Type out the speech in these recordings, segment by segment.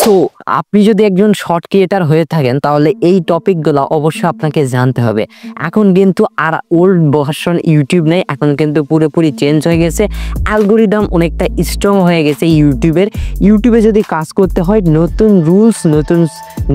So আপনি যদি একজন শর্ট ক্রিয়েটার হয়ে থাকেন তাহলে এই টপিকগুলো অবশ্যই আপনাকে জানতে হবে। এখন কিন্তু আর ওল্ড ভার্সন ইউটিউব নেই, এখন কিন্তু পুরোপুরি চেঞ্জ হয়ে গেছে। অ্যালগোরিদম অনেকটা স্ট্রং হয়ে গেছে ইউটিউবে যদি কাজ করতে হয় নতুন রুলস নতুন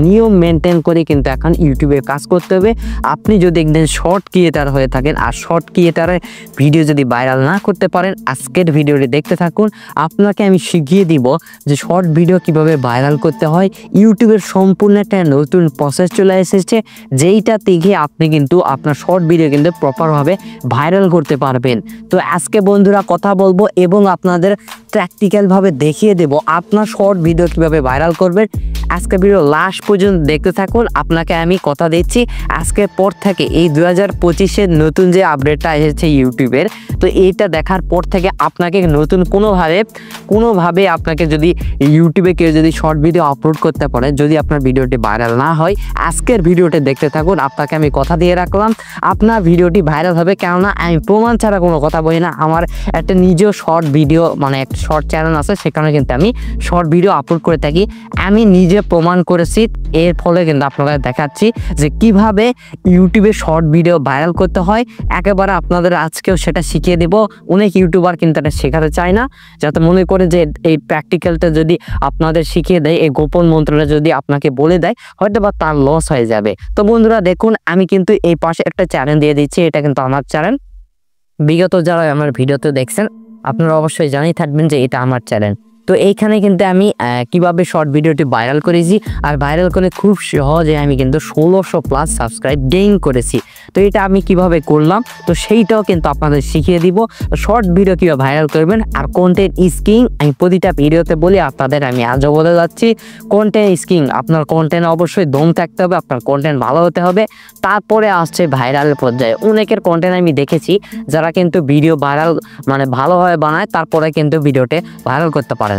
নিয়ম মেনটেন করে কিন্তু এখন ইউটিউবে কাজ করতে হবে। আপনি যদি একদিন শর্ট ক্রিয়েটার হয়ে থাকেন আর শর্ট ক্রিয়েটারের ভিডিও যদি ভাইরাল না করতে পারেন, আজকের ভিডিওটি দেখতে থাকুন। আপনাকে আমি শিখিয়ে দিব যে শর্ট ভিডিও কিভাবে ভাইরাল করতে হয়। ইউটিউবের সম্পূর্ণ একটা নতুন প্রসেস চলে এসেছে, যেইটা থেকে আপনি কিন্তু আপনার শর্ট ভিডিও কিন্তু প্রপারভাবে ভাইরাল করতে পারবেন। তো আজকে বন্ধুরা কথা বলবো এবং আপনাদের প্র্যাকটিক্যালভাবে দেখিয়ে দেব আপনার শর্ট ভিডিও কিভাবে ভাইরাল করবেন। আজকে ভিডিও লাস্ট পর্যন্ত দেখতে থাকুন। আপনাকে আমি কথা দিচ্ছি আজকের পর থেকে এই 2025-এর নতুন যে আপডেটটা এসেছে ইউটিউবের, তো এইটা দেখার পর থেকে আপনাকে নতুন কোনোভাবে আপনাকে যদি ইউটিউবে কেউ যদি শর্ট ভিডিও আপলোড করতে পারে, যদি আপনার ভিডিওটি ভাইরাল না হয়, আজকের ভিডিওটি দেখতে থাকুন। আপনাকে আমি কথা দিয়ে রাখলাম আপনার ভিডিওটি ভাইরাল হবে, কেননা আমি প্রমাণ ছাড়া কোনো কথা বলি না। আমার একটা নিজেও শর্ট ভিডিও মানে একটা শর্ট চ্যানেল আছে, সেখানে কিন্তু আমি শর্ট ভিডিও আপলোড করে থাকি। আমি নিজে প্রমাণ করেছি, এর ফলে কিন্তু আপনাদের দেখাচ্ছি যে কিভাবে ইউটিউবে শর্ট ভিডিও ভাইরাল করতে হয়। একেবারে আপনাদের আজকেও সেটা শিখিয়ে দেব। অনেক ইউটিউবার কিন্তু এটা শেখাতে চায় না, যাতে মনে করে যে এই প্র্যাকটিক্যালটা যদি আপনাদের শিখিয়ে দেয়, এই গোপন মন্ত্রটা যদি আপনাকে বলে দেয়, হয়তো বা তার লস হয়ে যাবে। তো বন্ধুরা দেখুন, আমি কিন্তু এই পাশে একটা চ্যানেল দিয়ে দিচ্ছি, এটা কিন্তু আমার চ্যানেল। বিগত যারা আমার ভিডিওতে দেখছেন আপনারা অবশ্যই জানিয়ে থাকবেন যে এটা আমার চ্যানেল। তো এইখানে কিন্তু আমি কিভাবে শর্ট ভিডিওটি ভাইরাল করেছি, আর ভাইরাল করে খুব সহজে আমি কিন্তু 1600+ সাবস্ক্রাইব গেইন করেছি। তো এটা আমি কিভাবে করলাম, তো সেইটাও কিন্তু আপনাদের শিখিয়ে দিব। শর্ট ভিডিও কীভাবে ভাইরাল করবেন আর কন্টেন্ট স্কিং আমি প্রতিটা ভিডিওতে বলি, আপনাদের আমি আজও বলে যাচ্ছি। কন্টেন্ট স্কিং, আপনার কন্টেন্ট অবশ্যই দম থাকতে হবে, আপনার কন্টেন্ট ভালো হতে হবে, তারপরে আসছে ভাইরালের পর্যায়ে। অনেকের কন্টেন্ট আমি দেখেছি যারা কিন্তু ভিডিও ভাইরাল মানে ভালোভাবে বানায়, তারপরে কিন্তু ভিডিওতে ভাইরাল করতে পারে না।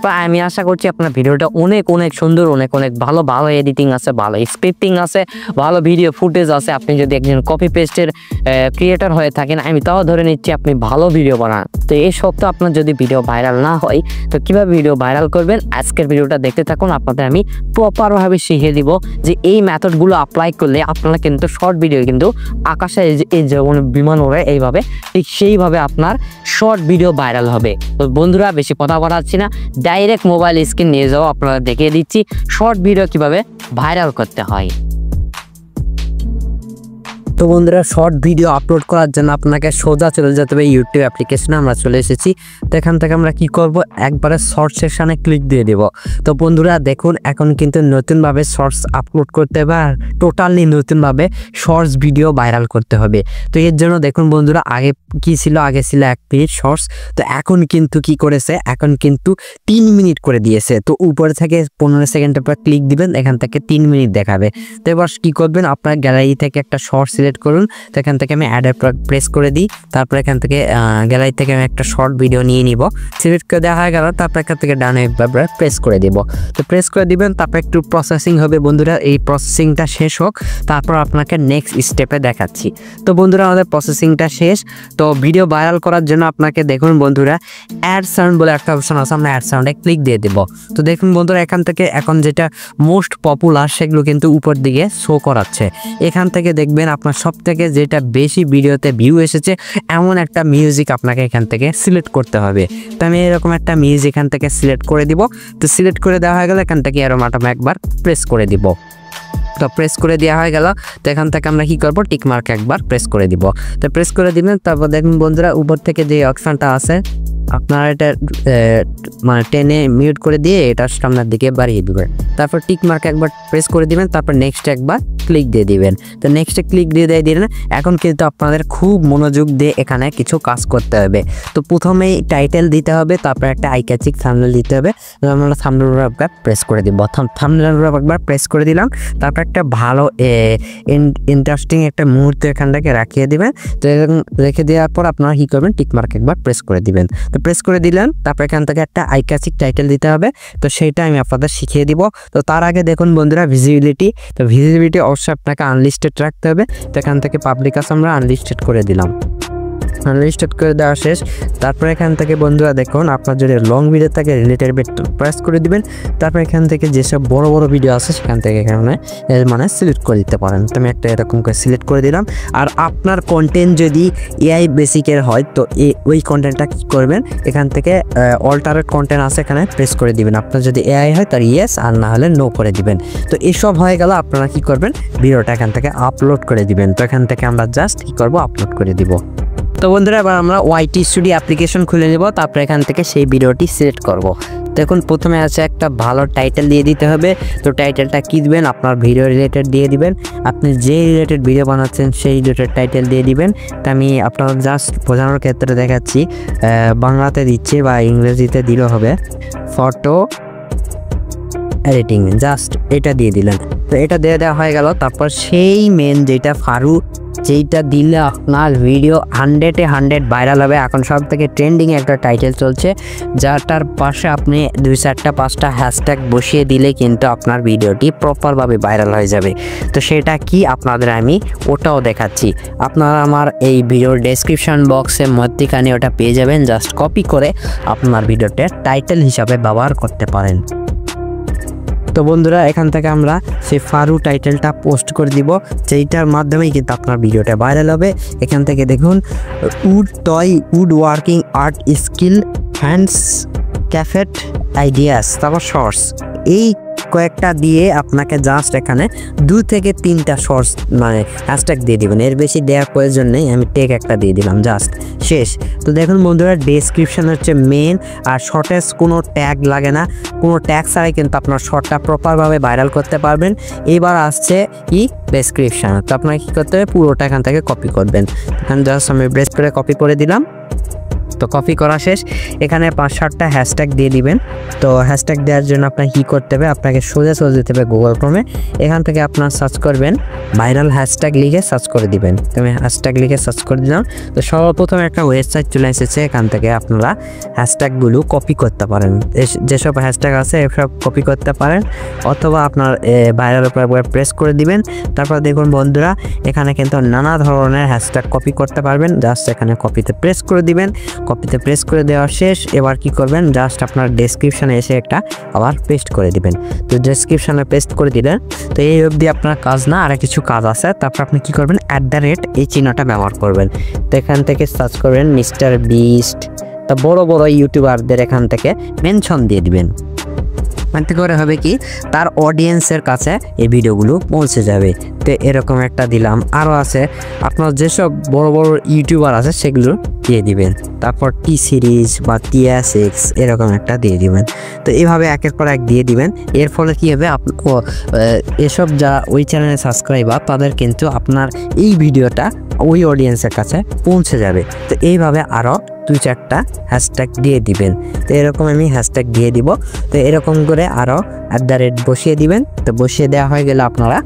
তো আমি আশা করছি আপনার ভিডিওটা অনেক সুন্দর, অনেক ভালো এডিটিং আছে, ভালো স্ক্রিপ্টিং আছে, ভালো ভিডিও ফুটেজ আছে। আপনি যদি একজন কপি পেস্টের ক্রিয়েটার হয়ে থাকেন, আমি তাও ধরে নিচ্ছি আপনি ভালো ভিডিও বানান। তো এই সপ্তাহে আপনার যদি ভিডিও ভাইরাল না হয়, তো কীভাবে ভিডিও ভাইরাল করবেন আজকের ভিডিওটা দেখতে থাকুন। আপনাদের আমি প্রপারভাবে শিখিয়ে দিব যে এই মেথডগুলো অ্যাপ্লাই করলে আপনারা কিন্তু শর্ট ভিডিও কিন্তু আকাশে এই যেমন বিমান ওড়ে এইভাবে, ঠিক সেইভাবে আপনার শর্ট ভিডিও ভাইরাল হবে। তো বন্ধুরা বেশি কথা বাড়াচ্ছি না, ডাইরেক্ট মোবাইল স্ক্রিন নিয়ে যাও, আপনারা দেখিয়ে দিচ্ছি শর্ট ভিডিও কিভাবে ভাইরাল করতে হয়। তো বন্ধুরা শর্ট ভিডিও আপলোড করার জন্য আপনাকে সোজা চলে যেতে হবে ইউটিউব অ্যাপ্লিকেশনে। আমরা চলে এসেছি, তো এখান থেকে আমরা কি করব, একবারে শর্ট সেকশানে ক্লিক দিয়ে দেব। তো বন্ধুরা দেখুন, এখন কিন্তু নতুনভাবে শর্টস আপলোড করতে হবে আর টোটালি নতুনভাবে শর্টস ভিডিও ভাইরাল করতে হবে। তো এর জন্য দেখুন বন্ধুরা, আগে কি ছিল, আগে ছিল 1 মিনিট শর্টস, তো এখন কিন্তু কি করেছে, এখন কিন্তু 3 মিনিট করে দিয়েছে। তো উপরে থেকে 15 সেকেন্ডের পর ক্লিক দিবেন, এখান থেকে 3 মিনিট দেখাবে। তো এবার কি করবেন, আপনার গ্যালারি থেকে একটা শর্ট সিলেক্ট করুন। তো এখান থেকে আমি অ্যাডে প্রেস করে দিই, তারপর এখান থেকে গ্যালারি থেকে আমি একটা শর্ট ভিডিও নিয়ে নিব, সিলেক্ট করে দেওয়া হয়ে গেল। তারপর এখান থেকে ডানে প্রেস করে দিব। তো প্রেস করে দিবেন, তারপর একটু প্রসেসিং হবে বন্ধুরা। এই প্রসেসিংটা শেষ হোক, তারপর আপনাকে নেক্সট স্টেপে দেখাচ্ছি। তো বন্ধুরা আমাদের প্রসেসিংটা শেষ। তো ভিডিও ভাইরাল করার জন্য আপনাকে দেখুন বন্ধুরা অ্যাড সাউন্ড বলে একটা অপশন আছে, আমরা অ্যাড সাউন্ডে ক্লিক দিয়ে দেব। তো দেখুন বন্ধুরা, এখান থেকে এখন যেটা মোস্ট পপুলার সেগুলো কিন্তু উপর দিকে শো করাচ্ছে। এখান থেকে দেখবেন আপনার সব থেকে যেটা বেশি ভিডিওতে ভিউ এসেছে এমন একটা মিউজিক আপনাকে এখান থেকে সিলেক্ট করতে হবে। তো আমি এরকম একটা মিউজিক এখান থেকে সিলেক্ট করে দিব। তো সিলেক্ট করে দেওয়া হয়ে গেলে এখান থেকে এরকম একবার প্রেস করে দিব। তো প্রেস করে দেওয়া হয়ে গেল। তো এখান থেকে আমরা কি করব, টিক মার্ক একবার প্রেস করে দিব। তো প্রেস করে দিবেন, তারপর দেখুন বন্ধুরা উপর থেকে যে অপশনটা আছে আপনারা এটা মানে টেনে মিউট করে দিয়ে এটা সামনের দিকে বাড়িয়ে দিবেন। তারপর টিক মার্ক একবার প্রেস করে দিবেন, তারপর নেক্সট একবার ক্লিক দিয়ে দিবেন। তো নেক্সটে ক্লিক দিয়ে দিলেন। এখন কিন্তু আপনাদের খুব মনোযোগ দিয়ে এখানে কিছু কাজ করতে হবে। তো প্রথমেই টাইটেল দিতে হবে, তারপর একটা আই ক্যাচিং থাম্বনেল দিতে হবে। আমরা থাম্বনেল একবার প্রেস করে দিব, থাম্বনেল একবার প্রেস করে দিলাম। তারপর একটা ভালো ইন্টারেস্টিং একটা মুহূর্ত এখান থেকে রাখিয়ে দিবেন। তো এরকম রেখে দেওয়ার পর আপনারা কী করবেন, টিক মার্ক একবার প্রেস করে দিবেন। তো প্রেস করে দিলেন, তারপর এখান থেকে একটা আই ক্যাচিং টাইটেল দিতে হবে। তো সেইটা আমি আপনাদের শিখিয়ে দিব। তো তার আগে দেখুন বন্ধুরা ভিজিবিলিটি, তো ভিজিবিলিটি অবশ্যই আপনাকে আনলিস্টেড রাখতে হবে। তো এখান থেকে পাবলিক আছে আমরা আনলিস্টেড করে দিলাম। আনলিস্টেড করে দেওয়া শেষ। তারপর এখান থেকে বন্ধুরা দেখুন, আপনার যদি লং ভিডিও থাকে রিলেটেড প্রেস করে দিবেন। তারপর এখান থেকে যেসব বড় বড় ভিডিও আছে সেখান থেকে এখানে মানে সিলেক্ট করে দিতে পারেন। তো আমি একটা এরকম করে সিলেক্ট করে দিলাম। আর আপনার কন্টেন্ট যদি এআই বেসিকের হয় তো ওই কন্টেন্টটা কী করবেন, এখান থেকে অল্টারেট কন্টেন্ট আছে এখানে প্রেস করে দিবেন। আপনার যদি এআই হয় তার ইয়েস, আর না হলে নো করে দিবেন। তো এসব হয়ে গেল, আপনারা কি করবেন, ভিডিওটা এখান থেকে আপলোড করে দিবেন। তো এখান থেকে আমরা জাস্ট কী করবো, আপলোড করে দিব। তো বন্ধুরা এবার আমরা ওয়াইটি স্টুডিও অ্যাপ্লিকেশন খুলে নেব। তারপরে এখান থেকে সেই ভিডিওটি সিলেক্ট করব। দেখুন প্রথমে আছে একটা ভালো টাইটেল দিয়ে দিতে হবে। তো টাইটেলটা কী দিবেন, আপনার ভিডিও রিলেটেড দিয়ে দিবেন। আপনি যে রিলেটেড ভিডিও বানাচ্ছেন সেই রিলেটেড টাইটেল দিয়ে দিবেন। তো আমি আপনার জাস্ট বোঝানোর ক্ষেত্রে দেখাচ্ছি, বাংলাতে দিচ্ছি বা ইংরেজিতে দিলেও হবে। ফটো এডিটিং, জাস্ট এটা দিয়ে দিলেন। তো এটা দিয়ে দেওয়া হয়ে গেল। তারপর সেই মেন যেটা ফারু, যেইটা দিলে আপনার ভিডিও 100-এ 100 ভাইরাল হবে। এখন সব থেকে ট্রেন্ডিংয়ে একটা টাইটেল চলছে, যাটার পাশে আপনি 2-4-5টা হ্যাশট্যাগ বসিয়ে দিলে কিন্তু আপনার ভিডিওটি প্রপারভাবে ভাইরাল হয়ে যাবে। তো সেটা কি আপনাদের আমি ওটাও দেখাচ্ছি। আপনারা আমার এই ভিডিওর ডেসক্রিপশন বক্সের মধ্যখানে ওটা পেয়ে যাবেন। জাস্ট কপি করে আপনার ভিডিওতে টাইটেল হিসাবে ব্যবহার করতে পারেন। তো বন্ধুরা এখান থেকে আমরা সেই ফারু টাইটেলটা পোস্ট করে দিব, যেইটার মাধ্যমেই কিন্তু আপনার ভিডিওটা ভাইরাল হবে। এখান থেকে দেখুন, wood working art skill hands ক্যাফেট আইডিয়াস, তারপর শর্টস, এই কয়েকটা দিয়ে আপনাকে জাস্ট এখানে 2 থেকে 3টা শর্টস মানে হ্যাশট্যাগ দিয়ে দিবেন। এর বেশি দেওয়ার প্রয়োজন নেই, আমি টেক একটা দিয়ে দিলাম, জাস্ট শেষ। তো দেখুন বন্ধুরা, ডেসক্রিপশন হচ্ছে মেন, আর শর্টেজ কোনো ট্যাগ লাগে না, কোনো ট্যাগ ছাড়াই কিন্তু আপনার শর্টটা প্রপারভাবে ভাইরাল করতে পারবেন। এবার আসছে কি ডেসক্রিপশন। তো আপনাকে কী করতে হবে, পুরোটা এখান থেকে কপি করবেন। এখানে জাস্ট আমি ব্রেস করে কপি করে দিলাম। তো কপি করা শেষ। এখানে 5-7টা হ্যাশট্যাগ দিয়ে দিবেন। তো হ্যাশট্যাগ দেওয়ার জন্য আপনাকে কী করতে হবে, আপনাকে সোজা যেতে হবে গুগল ক্রোমে। এখান থেকে আপনার সার্চ করবেন, ভাইরাল হ্যাশট্যাগ লিখে সার্চ করে দিবেন। তো আমি হ্যাশট্যাগ লিখে সার্চ করে দিলাম। তো সর্বপ্রথম একটা ওয়েবসাইট চলে এসেছে, এখান থেকে আপনারা হ্যাশট্যাগুলো কপি করতে পারেন। যেসব হ্যাশট্যাগ আছে এসব কপি করতে পারেন, অথবা আপনার ভাইরাল উপর প্রেস করে দিবেন। তারপর দেখুন বন্ধুরা, এখানে কিন্তু নানা ধরনের হ্যাশট্যাগ কপি করতে পারবেন। জাস্ট এখানে কপিতে প্রেস করে দিবেন। কপিতে প্রেস করে দেওয়া শেষ। এবার কি করবেন, জাস্ট আপনার ডেসক্রিপশনে এসে একটা আবার পেস্ট করে দিবেন। তো ডেসক্রিপশনে পেস্ট করে দিলেন। তো এই অবধি আপনার কাজ না, আর কিছু কাজ আছে। তারপর আপনি কি করবেন, @ এই চিহ্নটা ব্যবহার করবেন। তো এখান থেকে সার্চ করবেন মিস্টার বিস্ট। তা বড় বড় ইউটিউবারদের এখান থেকে মেনশন দিয়ে দিবেন। এতে করে হবে কি, তার অডিয়েন্সের কাছে এই ভিডিওগুলো পৌঁছে যাবে। তো এরকম একটা দিলাম। আরও আছে, আপনার যেসব বড় বড় ইউটিউবার আছে সেগুলো দিয়ে দিবেন। তারপর টি সিরিজ বা TS6 এরকম একটা দিয়ে দিবেন। তো এইভাবে একের পর এক দিয়ে দিবেন। এর ফলে কী হবে, এসব যারা ওই চ্যানেলে সাবস্ক্রাইবার তাদের কিন্তু আপনার এই ভিডিওটা ওই অডিয়েন্সের কাছে পৌঁছে যাবে। তো এইভাবে আরও 2-4টা হ্যাশট্যাগ দিয়ে দিবেন। তো এরকম আমি হ্যাশট্যাগ দিয়ে দিব। তো এরকম করে আরও @ বসিয়ে দিবেন। তো বসিয়ে দেওয়া হয়ে গেলে আপনারা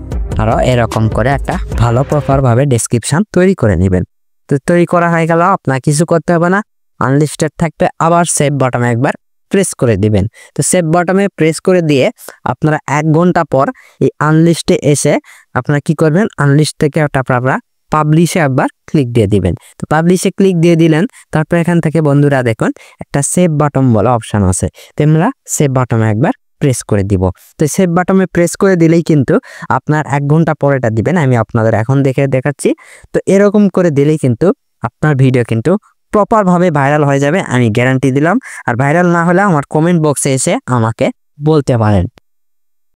আরও এরকম করে একটা ভালো প্রপারভাবে ডেসক্রিপশান তৈরি করে নেবেন। তো তৈরি করা হয়ে গেল, আপনার কিছু করতে হবে না, আনলিস্টেড থাকবে। আবার সেভ বাটনে একবার প্রেস করে দিবেন। তো সেভ বাটনে প্রেস করে দিয়ে আপনারা 1 ঘন্টা পর এই আনলিস্টে এসে আপনারা কি করবেন, আনলিস্ট থেকে আপনারা পাবলিশে একবার ক্লিক দিয়ে দিবেন। তো পাবলিশে ক্লিক দিয়ে দিলেন। তারপর এখান থেকে বন্ধুরা দেখুন একটা সেভ বাটন বলে অপশান আছে। তো আমরা সেভ বাটনে একবার প্রেস করে দিব। তো সেভ বাটনে প্রেস করে দিলেই কিন্তু আপনার 1 ঘন্টা পর এটা দিবেন। আমি আপনাদের এখন দেখাচ্ছি। তো এরকম করে দিলেই কিন্তু আপনার ভিডিও কিন্তু প্রপারভাবে ভাইরাল হয়ে যাবে, আমি গ্যারান্টি দিলাম। আর ভাইরাল না হলে আমার কমেন্ট বক্সে এসে আমাকে বলতে পারেন।